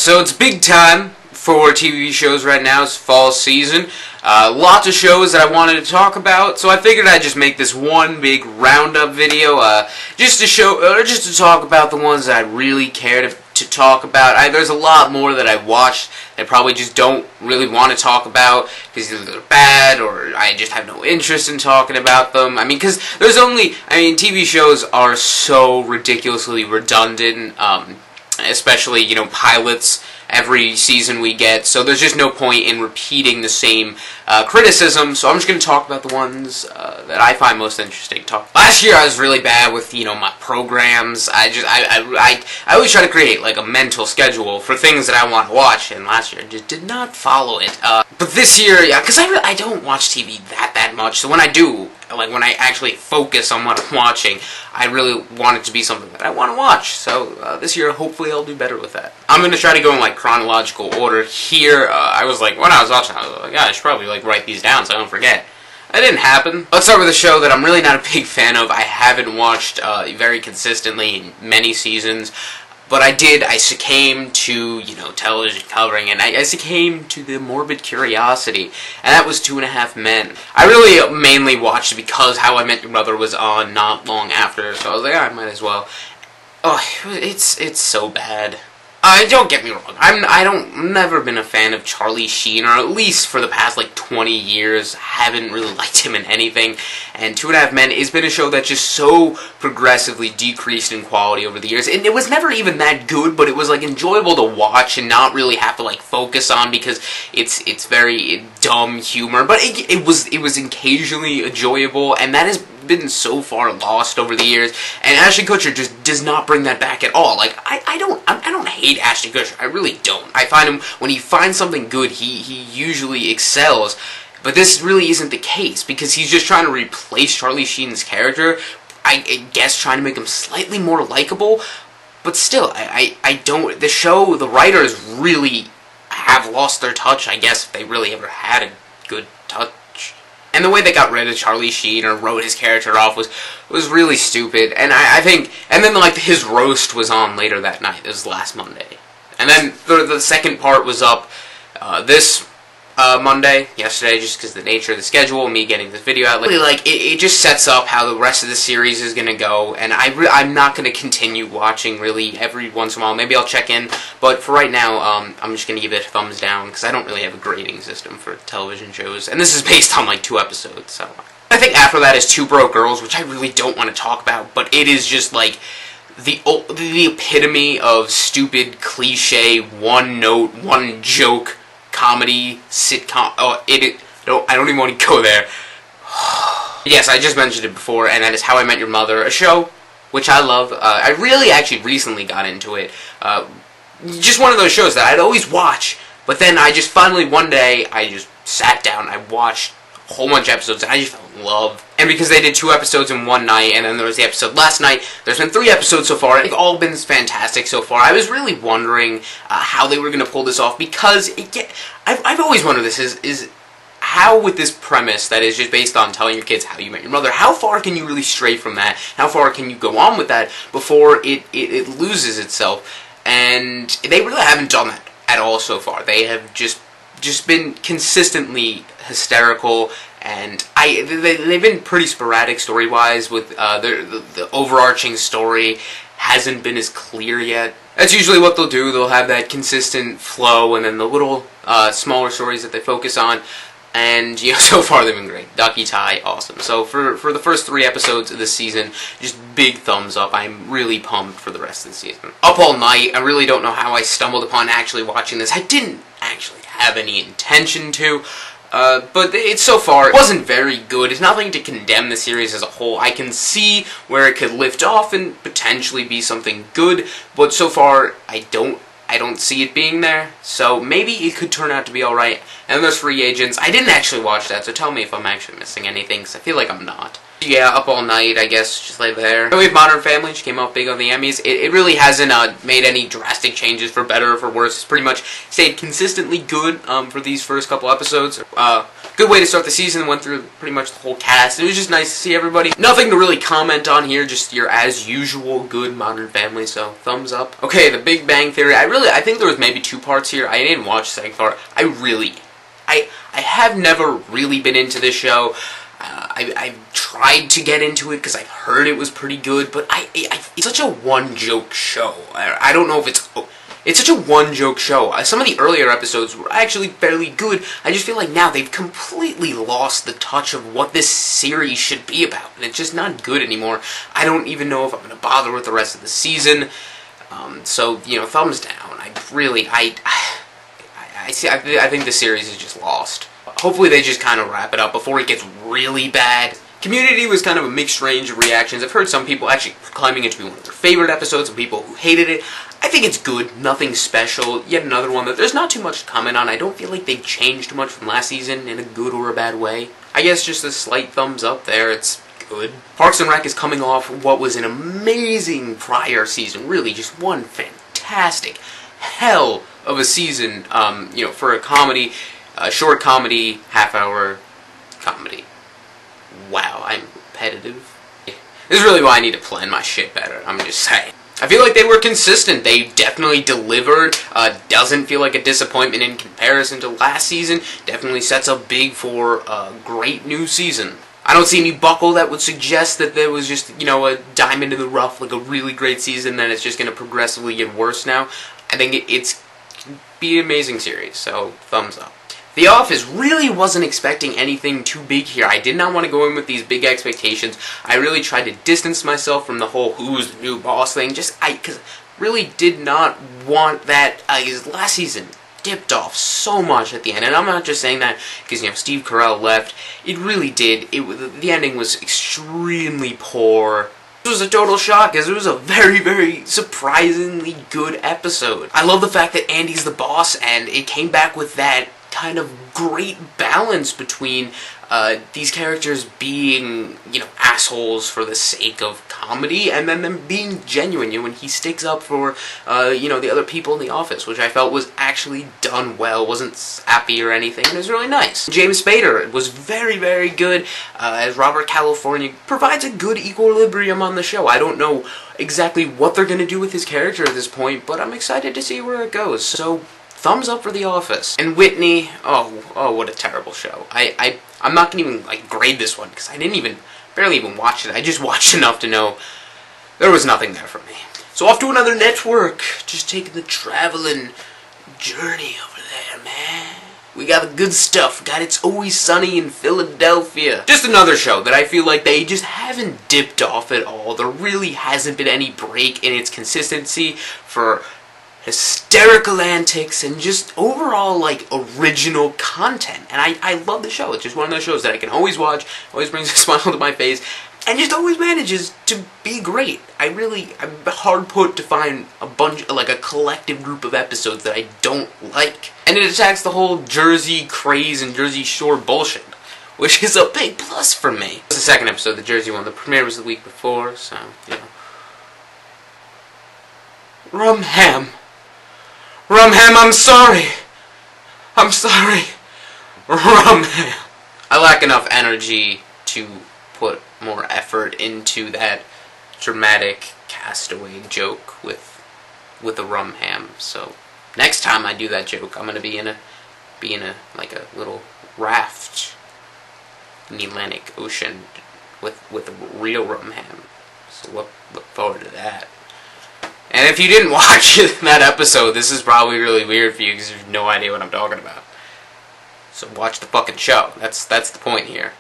So it's big time for TV shows right now. It's fall season. Lots of shows that I wanted to talk about, so I figured I'd just make this one big roundup video, just to talk about the ones that I really care to talk about. There's a lot more that I've watched that I probably just don't really want to talk about because either they're bad or I just have no interest in talking about them. Because TV shows are so ridiculously redundant, especially, pilots every season we get, so there's just no point in repeating the same criticism, so I'm just going to talk about the ones that I find most interesting. Last year I was really bad with, my programs. I always try to create, like, a mental schedule for things that I want to watch, and last year I just did not follow it. But this year, yeah, because I don't watch TV that much, so when I do, like, when I actually focus on what I'm watching, I really want it to be something that I want to watch. So this year, hopefully, I'll do better with that. I'm going to try to go in, like, chronological order here. I was like, when I was watching, I was like, yeah, I should probably, like, write these down so I don't forget. That didn't happen. Let's start with a show that I'm really not a big fan of. I haven't watched very consistently in many seasons. But I succumbed to, television covering, and I succumbed to the morbid curiosity, and that was 2.5 Men. I really mainly watched it because How I Met Your Mother was on not long after, so I was like, I might as well. Oh, it's so bad. Don't get me wrong, I'm never been a fan of Charlie Sheen, or at least for the past, 20 years, haven't really liked him in anything, and 2.5 Men has been a show that just so progressively decreased in quality over the years, and it was never even that good, but it was, enjoyable to watch and not really have to, focus on, because it's very dumb humor, but it was occasionally enjoyable, and that has been so far lost over the years, and Ashton Kutcher just does not bring that back at all. I don't hate Ashton Kutcher, I really don't. I find him, when he finds something good, he usually excels, but this really isn't the case, because he's just trying to replace Charlie Sheen's character, I guess trying to make him slightly more likable, but still, the show, the writers really have lost their touch, I guess, if they really ever had a good touch. And the way they got rid of Charlie Sheen or wrote his character off was really stupid. And I think, and then his roast was on later that night. It was last Monday. And then the second part was up this Monday, yesterday, just because of the nature of the schedule, me getting this video out. It just sets up how the rest of the series is going to go, and I'm not going to continue watching, really, every once in a while. Maybe I'll check in, but for right now, I'm just going to give it a thumbs down, because I don't really have a grading system for television shows, and this is based on, 2 episodes, so. I think after that is Two Broke Girls, which I really don't want to talk about, but it is just, the epitome of stupid, cliche, one-note, one-joke comedy, sitcom. I don't even want to go there. Yes, I just mentioned it before, and that is How I Met Your Mother, a show which I love. I really actually recently got into it. Just one of those shows that I'd always watch, but then I just finally one day, I just sat down, I watched a whole bunch of episodes, and I just fell in love. And because they did 2 episodes in one night, and then there was the episode last night, there's been 3 episodes so far, and they've all been fantastic so far. I was really wondering how they were going to pull this off, because I've always wondered this, is how with this premise that is just based on telling your kids how you met your mother, how far can you really stray from that? How far can you go on with that before it loses itself? And they really haven't done that at all so far. They have just been consistently hysterical, and they've been pretty sporadic story-wise. With the overarching story hasn't been as clear yet. That's usually what they'll do. They'll have that consistent flow, and then the little smaller stories that they focus on. And so far they've been great. Ducky Tie, awesome. So for the first 3 episodes of this season, just big thumbs up. I'm really pumped for the rest of the season. Up All Night, I really don't know how I stumbled upon actually watching this. I didn't actually have any intention to, but so far, it wasn't very good. It's nothing to condemn the series as a whole. I can see where it could lift off and potentially be something good, but so far, I don't see it being there, so maybe it could turn out to be alright. And then there's Free Agents. I didn't actually watch that, so tell me if I'm actually missing anything, because I feel like I'm not. Yeah, Up All Night, I guess, just lay there. We have Modern Family, which came out big on the Emmys. It really hasn't made any drastic changes for better or for worse. It's pretty much stayed consistently good for these first couple episodes. Good way to start the season, went through pretty much the whole cast. It was just nice to see everybody. Nothing to really comment on here, just your as usual good Modern Family, so thumbs up. Okay, The Big Bang Theory. I think there was maybe 2 parts here. I didn't watch the second part. I have never really been into this show. I've tried to get into it because I've heard it was pretty good, but it's such a one-joke show. I don't know if it's such a one-joke show. Some of the earlier episodes were actually fairly good. I just feel like now they've completely lost the touch of what this series should be about, and it's just not good anymore. I don't even know if I'm going to bother with the rest of the season. So, you know, thumbs down. I think the series is just lost. Hopefully they just kind of wrap it up before it gets really bad. Community was kind of a mixed range of reactions. I've heard some people actually proclaiming it to be one of their favorite episodes, some people who hated it. I think it's good, nothing special. Yet another one that there's not too much to comment on. I don't feel like they've changed much from last season in a good or a bad way. I guess just a slight thumbs up there. It's good. Parks and Rec is coming off what was an amazing prior season. Really, just one fantastic hell of a season, you know, for a comedy. Short comedy, half-hour comedy. Wow, I'm repetitive. This is really why I need to plan my shit better, I'm just saying. I feel like they were consistent. They definitely delivered. Doesn't feel like a disappointment in comparison to last season. Definitely sets up big for a great new season. I don't see any buckle that would suggest that there was just, you know, a diamond in the rough, like a really great season, then it's just going to progressively get worse now. I think it's be an amazing series, so thumbs up. The Office really wasn't expecting anything too big here. I did not want to go in with these big expectations. I really tried to distance myself from the whole who's the new boss thing. Because really did not want that. Last season dipped off so much at the end, and I'm not just saying that because, you know, Steve Carell left. It really did. The ending was extremely poor. It was a total shock, because it was a very, very surprisingly good episode. I love the fact that Andy's the boss, and it came back with that kind of great balance between these characters being, you know, assholes for the sake of comedy, and then them being genuine, you know, when he sticks up for, you know, the other people in the office, which I felt was actually done well, wasn't sappy or anything, and it was really nice. James Spader was very, very good, as Robert California provides a good equilibrium on the show. I don't know exactly what they're going to do with his character at this point, but I'm excited to see where it goes, so thumbs up for The Office. And Whitney, oh, what a terrible show. I'm not gonna even, like, grade this one, because I barely even watch it. I just watched enough to know there was nothing there for me. So off to another network, just taking the traveling journey over there, man. We got the good stuff. Got It's Always Sunny in Philadelphia. Just another show that I feel like they just haven't dipped off at all. There really hasn't been any break in its consistency for hysterical antics and just overall, like, original content. And I love the show. It's just one of those shows that I can always watch, always brings a smile to my face, and just always manages to be great. I'm hard put to find a collective group of episodes that I don't like. And it attacks the whole Jersey craze and Jersey Shore bullshit, which is a big plus for me. It's the second episode, the Jersey one. The premiere was the week before, so, you know. Rumham, I'm sorry. I'm sorry. Rumham. I lack enough energy to put more effort into that dramatic castaway joke with a Rumham. So next time I do that joke, I'm gonna be in a like a little raft in the Atlantic Ocean with a real Rumham. So look forward to that. And if you didn't watch that episode, this is probably really weird for you because you have no idea what I'm talking about. So watch the fucking show. That's the point here.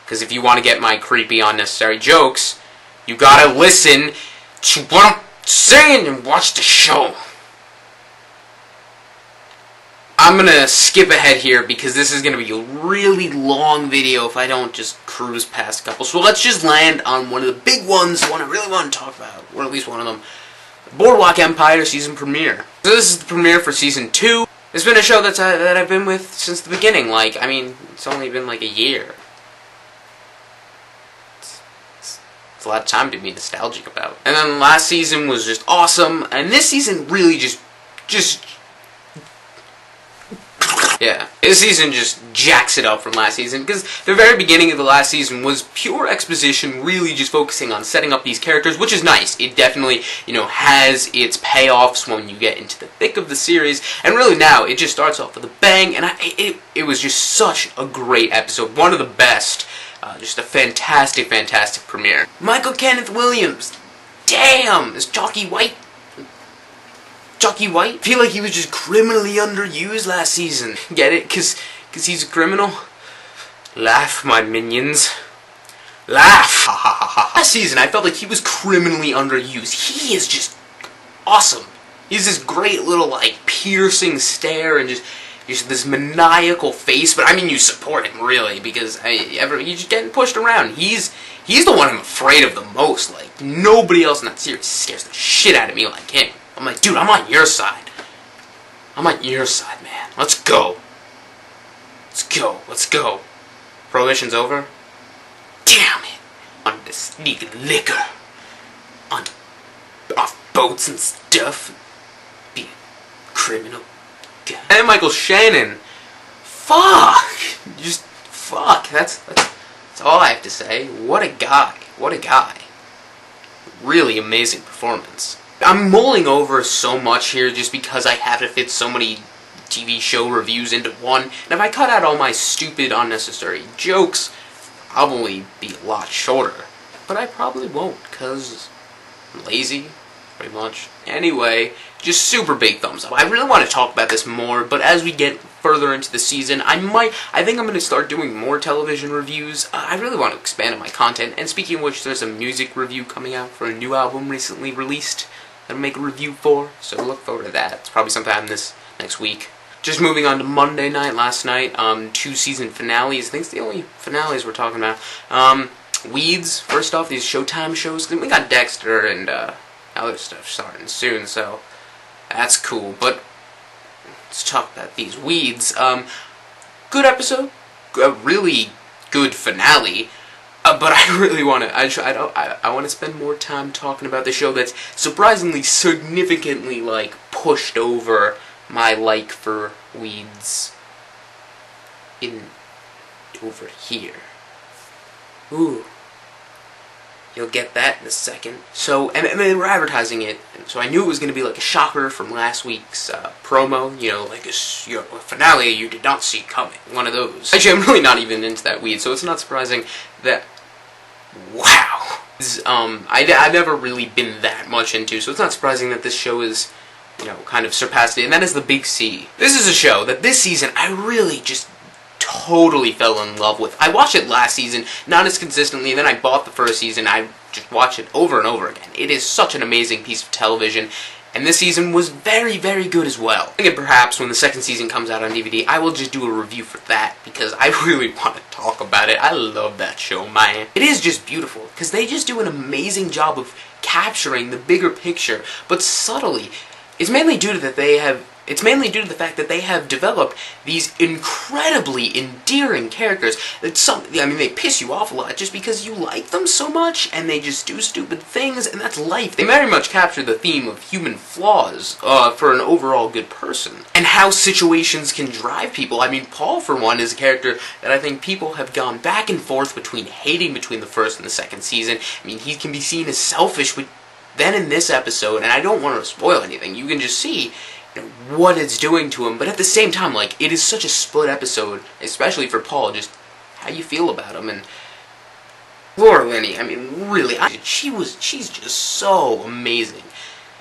Because if you want to get my creepy, unnecessary jokes, you gotta listen to what I'm saying and watch the show. I'm gonna skip ahead here because this is gonna be a really long video if I don't just cruise past a couple. So let's just land on one of the big ones, the one I really want to talk about, or at least one of them. Boardwalk Empire season premiere. So this is the premiere for season 2. It's been a show that I've been with since the beginning. Like, I mean, it's only been like a year. a lot of time to be nostalgic about. And then last season was just awesome, and this season really just yeah, this season just jacks it up from last season, because the very beginning of the last season was pure exposition, really just focusing on setting up these characters, which is nice. It definitely, has its payoffs when you get into the thick of the series, and really now, it just starts off with a bang, and it was just such a great episode, one of the best, just a fantastic, fantastic premiere. Michael Kenneth Williams, damn, is Chalky White. I feel like he was just criminally underused last season. Get it? Cause he's a criminal? Laugh, my minions. Laugh! Last season, I felt like he was criminally underused. He is just awesome. He's this great little, piercing stare and just this maniacal face. But, I mean, you support him, really, because he's just getting pushed around. He's the one I'm afraid of the most. Like, nobody else in that series scares the shit out of me like him. I'm like, dude, I'm on your side. I'm on your side, man. Let's go. Let's go. Prohibition's over? Damn it. On to sneak liquor. Off boats and stuff. Be a criminal. God. And Michael Shannon. Fuck. Just fuck. That's all I have to say. What a guy. What a guy. Really amazing performance. I'm mulling over so much here just because I have to fit so many TV show reviews into one. And if I cut out all my stupid, unnecessary jokes, I'll probably be a lot shorter. But I probably won't, because I'm lazy, pretty much. Anyway, just super big thumbs up. I really want to talk about this more, but as we get further into the season, I think I'm going to start doing more television reviews. I really want to expand on my content. And speaking of which, there's a music review coming out for a new album recently released that I'll make a review for, so look forward to that. It's probably sometime this next week. Just moving on to Monday night, last night, 2 season finales. I think it's the only finales we're talking about. Weeds, first off, these Showtime shows. We got Dexter and other stuff starting soon, so that's cool. But let's talk about these Weeds. Good episode, a really good finale. But I really want to. I want to spend more time talking about the show that's surprisingly, significantly pushed over my like for Weeds over here. Ooh, you'll get that in a second. So, and they were advertising it, so I knew it was going to be like a shocker from last week's promo. Like a finale you did not see coming. One of those. Actually, I'm really not even into that Weed, so it's not surprising that. Wow. I've never really been that much into, so it's not surprising that this show is, kind of surpassed it, and that is The Big C. This is a show that this season I really just totally fell in love with. I watched it last season, not as consistently, and then I bought the first season. I just watched it over and over again. It is such an amazing piece of television, and this season was very, very good as well. I think perhaps when the second season comes out on DVD, I will just do a review for that, because I really want to talk about it. I love that show, man. It is just beautiful, because they just do an amazing job of capturing the bigger picture, but subtly. It's mainly due to the fact that they have developed these incredibly endearing characters that they piss you off a lot just because you like them so much and they just do stupid things, and that's life. They very much capture the theme of human flaws for an overall good person and how situations can drive people. I mean, Paul, for one, is a character that I think people have gone back and forth between hating between the first and the second season. I mean, he can be seen as selfish, but then in this episode, and I don't want to spoil anything, you can just see what it's doing to him, but at the same time, it is such a split episode, especially for Paul, just how you feel about him. And Laura Linney, I mean, really, she's just so amazing,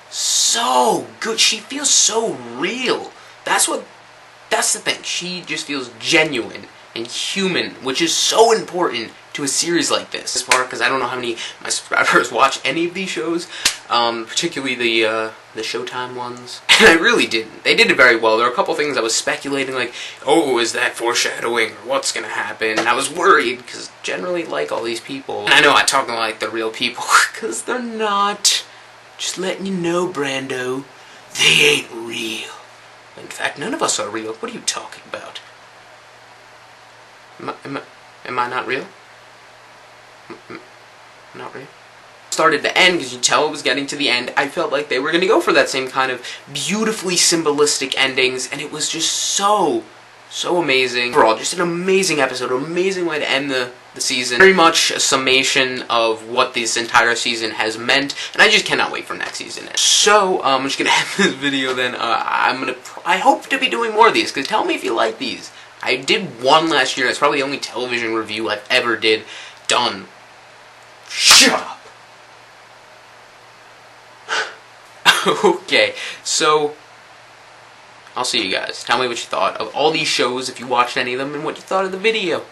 so good. She feels so real. That's the thing. She just feels genuine and human, which is so important to a series like this. This part, because I don't know how many of my subscribers watch any of these shows, particularly the Showtime ones. And I really didn't. They did it very well. There were a couple things I was speculating, like, oh, is that foreshadowing, or what's gonna happen? And I was worried, because generally like all these people. And I know I talk like they're real people, because they're not. Just letting you know, Brando, they ain't real. In fact, none of us are real. What are you talking about? Am I not real? Not real? started to end, because you tell it was getting to the end, I felt like they were going to go for that same kind of beautifully symbolistic endings, and it was just so amazing. Overall, just an amazing episode, an amazing way to end the season. Very much a summation of what this entire season has meant, and I just cannot wait for next season. So, I'm just gonna end this video then. I hope to be doing more of these, because tell me if you like these. I did one last year, that's probably the only television review I've ever done. Shut up! Okay, so I'll see you guys. Tell me what you thought of all these shows, if you watched any of them, and what you thought of the video.